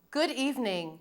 Good evening.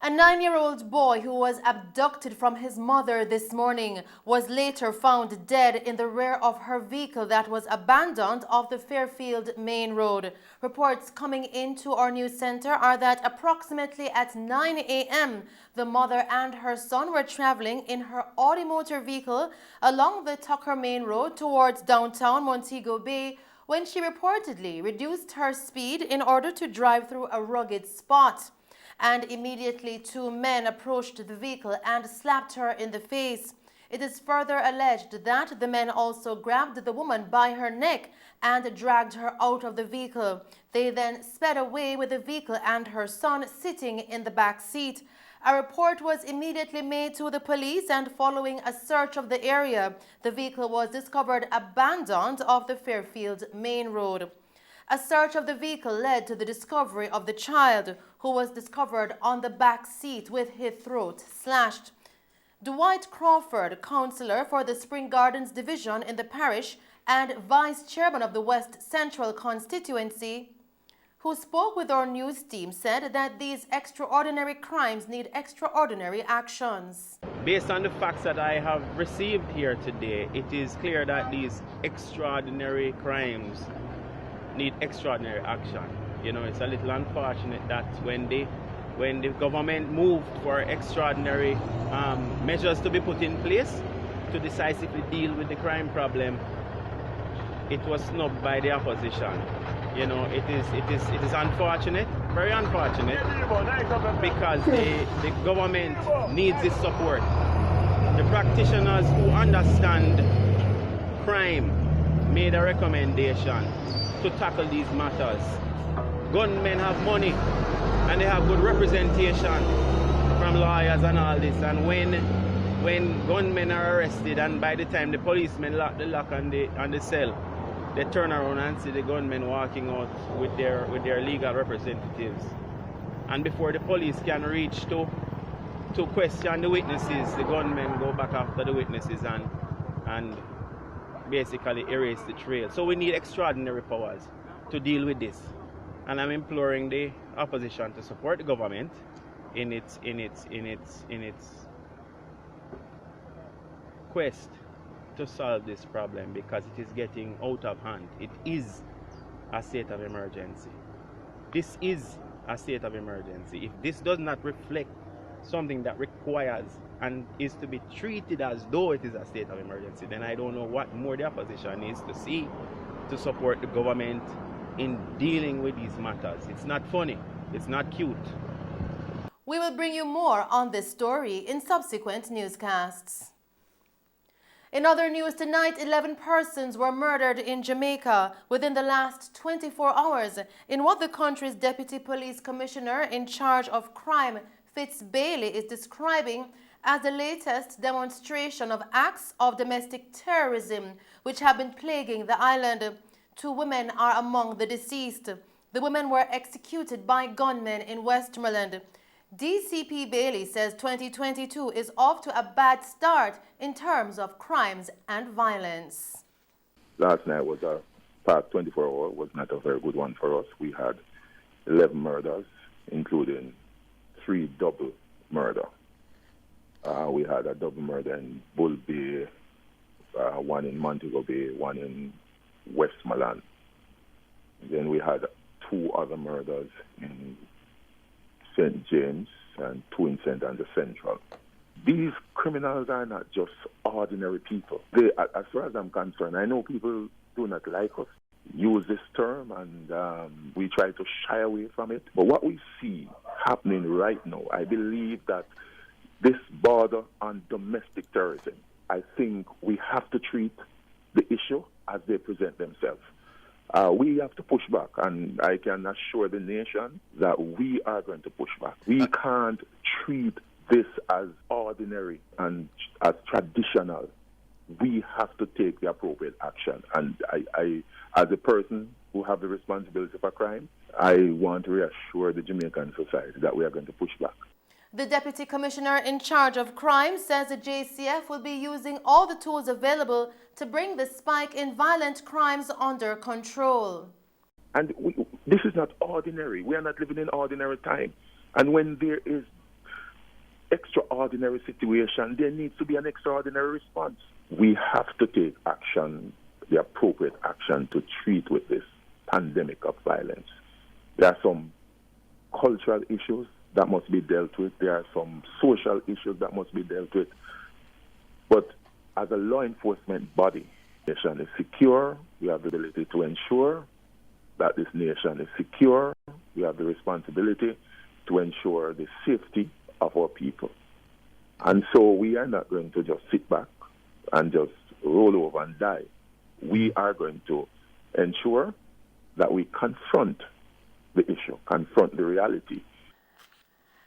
A 9-year-old boy who was abducted from his mother this morning was later found dead in the rear of her vehicle that was abandoned off the Fairfield main road. Reports coming into our news center are that approximately at 9 a.m., the mother and her son were traveling in her Audi motor vehicle along the Tucker main road towards downtown Montego Bay when she reportedly reduced her speed in order to drive through a rugged spot. And immediately 2 men approached the vehicle and slapped her in the face. It is further alleged that the men also grabbed the woman by her neck and dragged her out of the vehicle. They then sped away with the vehicle and her son sitting in the back seat. A report was immediately made to the police, and following a search of the area, the vehicle was discovered abandoned off the Fairfield main road. A search of the vehicle led to the discovery of the child, who was discovered on the back seat with his throat slashed. Dwight Crawford, councillor for the Spring Gardens division in the parish and vice chairman of the West Central constituency, who spoke with our news team, said that these extraordinary crimes need extraordinary actions. Based on the facts that I have received here today, it is clear that these extraordinary crimes need extraordinary action. You know, it's a little unfortunate that when the government moved for extraordinary measures to be put in place to decisively deal with the crime problem, it was snubbed by the opposition. You know, it is unfortunate, very unfortunate, because the government needs this support. The practitioners who understand crime made a recommendation to tackle these matters. Gunmen have money and they have good representation from lawyers and all this, and when gunmen are arrested and by the time the policemen lock the lock on the cell, they turn around and see the gunmen walking out with their legal representatives. And before the police can reach to question the witnesses, the gunmen go back after the witnesses and basically erase the trail. So we need extraordinary powers to deal with this. And I'm imploring the opposition to support the government in its quest to solve this problem, because it is getting out of hand. It is a state of emergency. This is a state of emergency. If this does not reflect something that requires and is to be treated as though it is a state of emergency, then I don't know what more the opposition needs to see to support the government in dealing with these matters. It's not funny. It's not cute. We will bring you more on this story in subsequent newscasts. In other news tonight, 11 persons were murdered in Jamaica within the last 24 hours in what the country's Deputy Police Commissioner in charge of crime, FITZ is describing as the latest demonstration of acts of domestic terrorism which have been plaguing the island. 2 women are among the deceased. The women were executed by gunmen in Westmoreland. DCP Bailey says 2022 is off to a bad start in terms of crimes and violence. Last night was a past 24 hours, was not a very good one for us. We had 11 murders, including 3 double murder. We had a double murder in Bull Bay, one in Montego Bay, one in Westmoreland. Then we had 2 other murders in St. James and 2 in St. Andrew Central. These criminals are not just ordinary people. They, as far as I'm concerned, I know people do not like us, use this term, and we try to shy away from it. But what we see happening right now, I believe that this border on domestic terrorism, I think we have to treat the issue as they present themselves. We have to push back, and I can assure the nation that we are going to push back. We can't treat this as ordinary and as traditional. We have to take the appropriate action. And I as a person who have the responsibility for crime, I want to reassure the Jamaican society that we are going to push back. The Deputy Commissioner in charge of crime says the JCF will be using all the tools available to bring the spike in violent crimes under control. And this is is not ordinary. We are not living in ordinary time. And when there is extraordinary situation, there needs to be an extraordinary response. We have to take action, the appropriate action to treat with this pandemic of violence. There are some cultural issues that must be dealt with. There are some social issues that must be dealt with. But as a law enforcement body, the nation is secure. We have the ability to ensure that this nation is secure. We have the responsibility to ensure the safety of our people. And so we are not going to just sit back and just roll over and die. We are going to ensure that we confront the issue, confront the reality.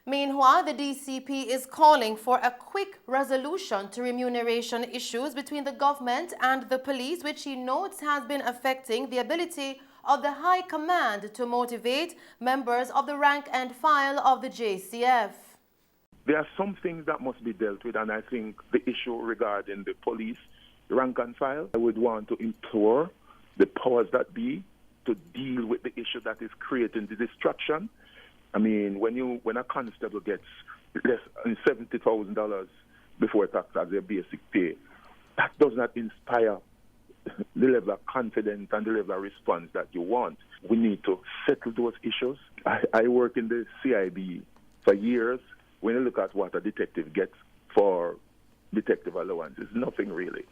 Meanwhile, the DCP is calling for a quick resolution to remuneration issues between the government and the police, which he notes has been affecting the ability of the High Command to motivate members of the rank and file of the JCF. There are some things that must be dealt with, and I think the issue regarding the police rank and file, I would want to implore the powers that be to deal with the issue that is creating the distraction. I mean, when a constable gets less than $70,000 before tax as their basic pay, that does not inspire the level of confidence and the level of response that you want. We need to settle those issues. I work in the CIB for years. When you look at what a detective gets for detective allowance, it's nothing really.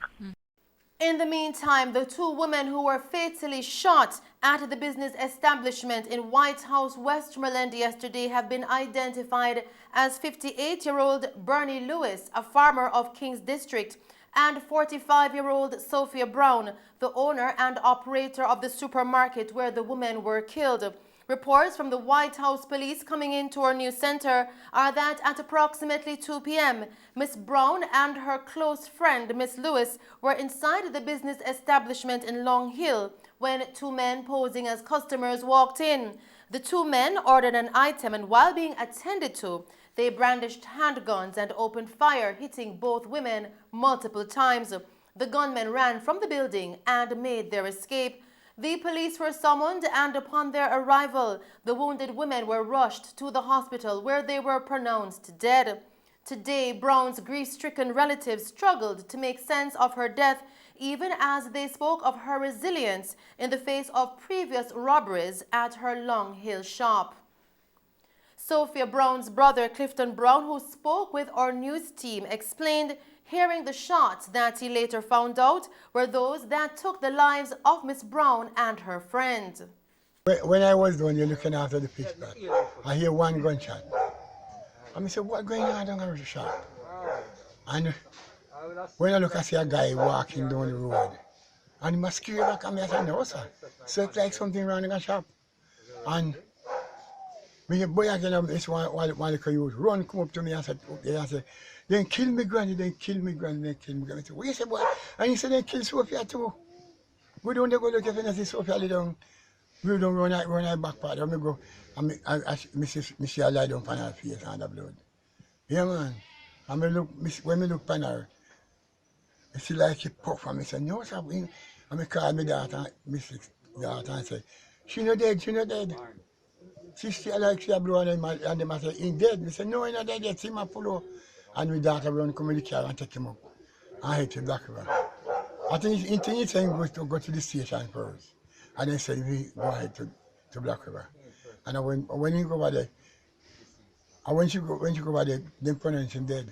In the meantime, the two women who were fatally shot at the business establishment in White House, Westmoreland yesterday have been identified as 58-year-old Bernie Lewis, a farmer of Kings District, and 45-year-old Sophia Brown, the owner and operator of the supermarket where the women were killed. Reports from the White House police coming into our news center are that at approximately 2 p.m., Miss Brown and her close friend, Miss Lewis, were inside the business establishment in Long Hill when two men posing as customers walked in. The two men ordered an item, and while being attended to, they brandished handguns and opened fire, hitting both women multiple times. The gunmen ran from the building and made their escape. The police were summoned, and upon their arrival, the wounded women were rushed to the hospital where they were pronounced dead. Today, Brown's grief-stricken relatives struggled to make sense of her death, even as they spoke of her resilience in the face of previous robberies at her Long Hill shop. Sophia Brown's brother, Clifton Brown, who spoke with our news team, explained hearing the shots that he later found out were those that took the lives of Miss Brown and her friend. When I was down here looking after the pitch back, I hear one gunshot. And I said, what's going on down the shop? And when I look, I see a guy walking down the road. And he must scare back at me. I said, no, sir. So it's like something wrong in the shop. And me boy again, this one little youth run come up to me and said, then kill me granny, then kill me granny, then kill me granny. I said, what you say, boy? And he said, then kill Sophia too. We don't go look if you see Sophia lay down. We don't run her back part. I go, I see her lie down on her face and the blood. Yeah, man. And when I look on her, I see like she puff and I said, no, sir. And I call my daughter, and say, she not dead, she not dead. She still like she a blow and them say, he dead. I said, no, he not dead yet, see my follow. And my daughter run come in the car and take him up. And head to Black River. I think he said he go to the station first. And then said we go ahead to Black River. And when he go over there, and when she go over there, they pronounce him dead.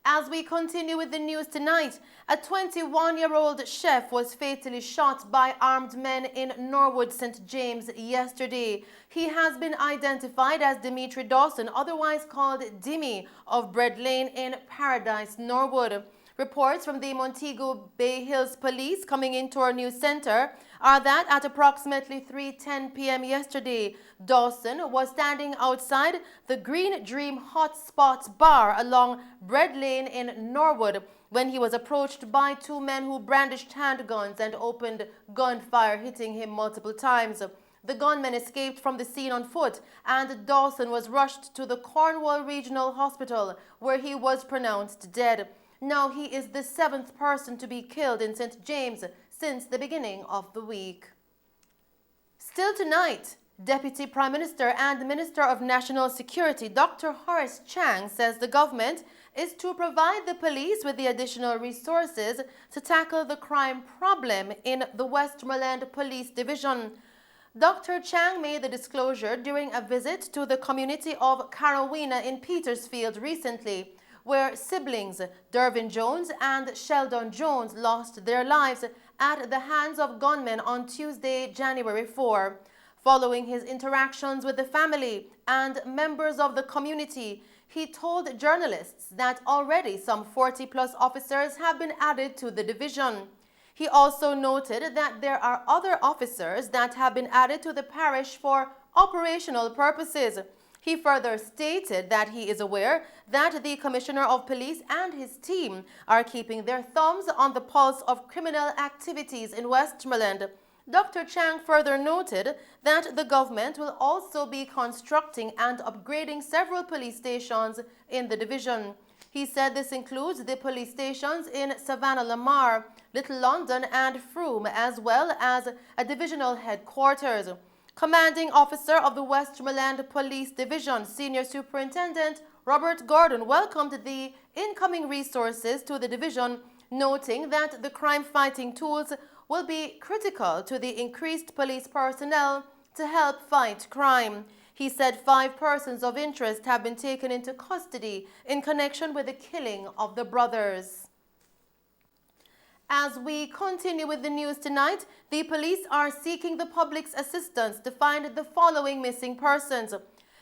As we continue with the news tonight, a 21-year-old chef was fatally shot by armed men in Norwood, St. James yesterday. He has been identified as Dimitri Dawson, otherwise called Dimmy, of Bread Lane in Paradise, Norwood. Reports from the Montego Bay Hills Police coming into our news center are that at approximately 3:10 p.m. yesterday, Dawson was standing outside the Green Dream Hot Spots bar along Bread Lane in Norwood when he was approached by two men who brandished handguns and opened gunfire, hitting him multiple times. The gunmen escaped from the scene on foot, and Dawson was rushed to the Cornwall Regional Hospital where he was pronounced dead. Now he is the 7th person to be killed in St. James since the beginning of the week. Still tonight, Deputy Prime Minister and Minister of National Security Dr. Horace Chang says the government is to provide the police with the additional resources to tackle the crime problem in the Westmoreland Police Division. Dr. Chang made the disclosure during a visit to the community of Carawina in Petersfield recently, where siblings Dervin Jones and Sheldon Jones lost their lives at the hands of gunmen on Tuesday, January 4. Following his interactions with the family and members of the community, he told journalists that already some 40-plus officers have been added to the division. He also noted that there are other officers that have been added to the parish for operational purposes. He further stated that he is aware that the Commissioner of Police and his team are keeping their thumbs on the pulse of criminal activities in Westmoreland. Dr. Chang further noted that the government will also be constructing and upgrading several police stations in the division. He said this includes the police stations in Savannah Lamar, Little London and Frome, as well as a divisional headquarters. Commanding Officer of the Westmoreland Police Division, Senior Superintendent Robert Gordon, welcomed the incoming resources to the division, noting that the crime-fighting tools will be critical to the increased police personnel to help fight crime. He said 5 persons of interest have been taken into custody in connection with the killing of the brothers. As we continue with the news tonight, the police are seeking the public's assistance to find the following missing persons.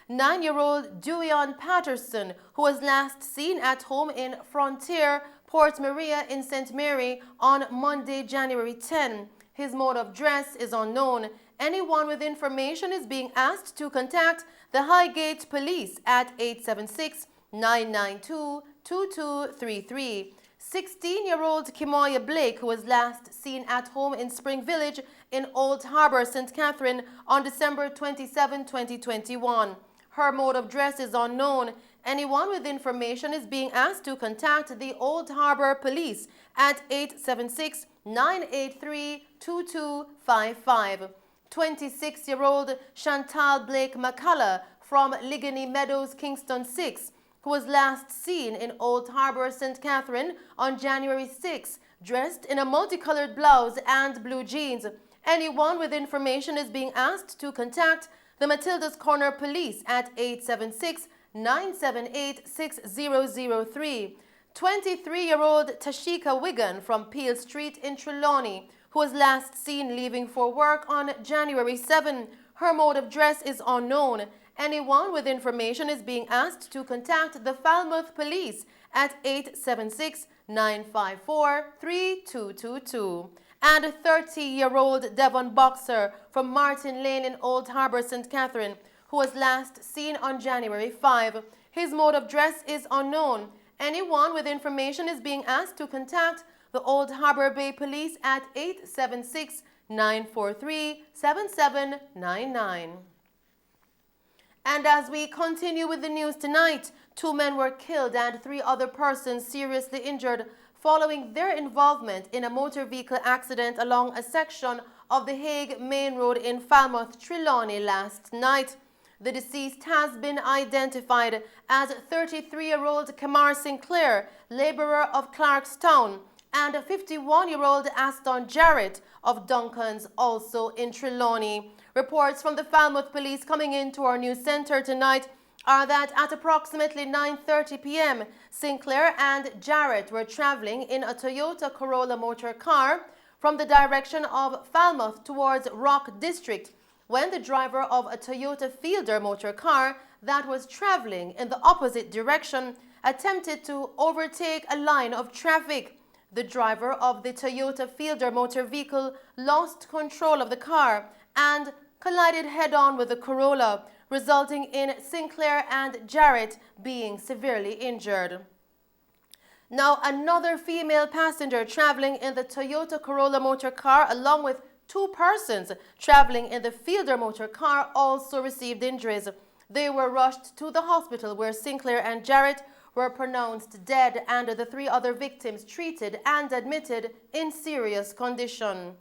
9-year-old Dewion Patterson, who was last seen at home in Frontier, Port Maria in St. Mary on Monday, January 10. His mode of dress is unknown. Anyone with information is being asked to contact the Highgate Police at 876-992-2233. 16-year-old Kimoya Blake, who was last seen at home in Spring Village in Old Harbour, St. Catherine on December 27, 2021. Her mode of dress is unknown. Anyone with information is being asked to contact the Old Harbour Police at 876-983-2255. 26-year-old Chantal Blake McCullough from Ligony Meadows, Kingston 6, who was last seen in Old Harbour, St. Catherine on January 6, dressed in a multicolored blouse and blue jeans. Anyone with information is being asked to contact the Matilda's Corner Police at 876-978-6003. 23-year-old Tashika Wigan from Peel Street in Trelawney, who was last seen leaving for work on January 7. Her mode of dress is unknown. Anyone with information is being asked to contact the Falmouth Police at 876-954-3222. And a 30-year-old Devon Boxer from Martin Lane in Old Harbour, St. Catherine, who was last seen on January 5. His mode of dress is unknown. Anyone with information is being asked to contact the Old Harbour Bay Police at 876-943-7799. And as we continue with the news tonight, 2 men were killed and 3 other persons seriously injured following their involvement in a motor vehicle accident along a section of the Hague Main Road in Falmouth, Trelawney last night. The deceased has been identified as 33-year-old Kamar Sinclair, labourer of Clarkstown, and 51-year-old Aston Jarrett of Duncans, also in Trelawney. Reports from the Falmouth Police coming into our news centre tonight are that at approximately 9:30 p.m., Sinclair and Jarrett were travelling in a Toyota Corolla motor car from the direction of Falmouth towards Rock District when the driver of a Toyota Fielder motor car that was travelling in the opposite direction attempted to overtake a line of traffic. The driver of the Toyota Fielder motor vehicle lost control of the car and collided head-on with the Corolla, resulting in Sinclair and Jarrett being severely injured. Now, another female passenger traveling in the Toyota Corolla motor car, along with 2 persons traveling in the Fielder motor car, also received injuries. They were rushed to the hospital where Sinclair and Jarrett were pronounced dead and the 3 other victims treated and admitted in serious condition.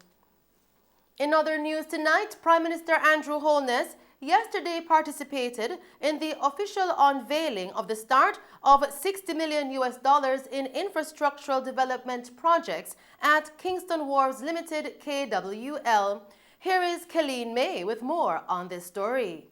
In other news tonight, Prime Minister Andrew Holness yesterday participated in the official unveiling of the start of $60 million in infrastructural development projects at Kingston Wharves Limited KWL. Here is Colleen May with more on this story.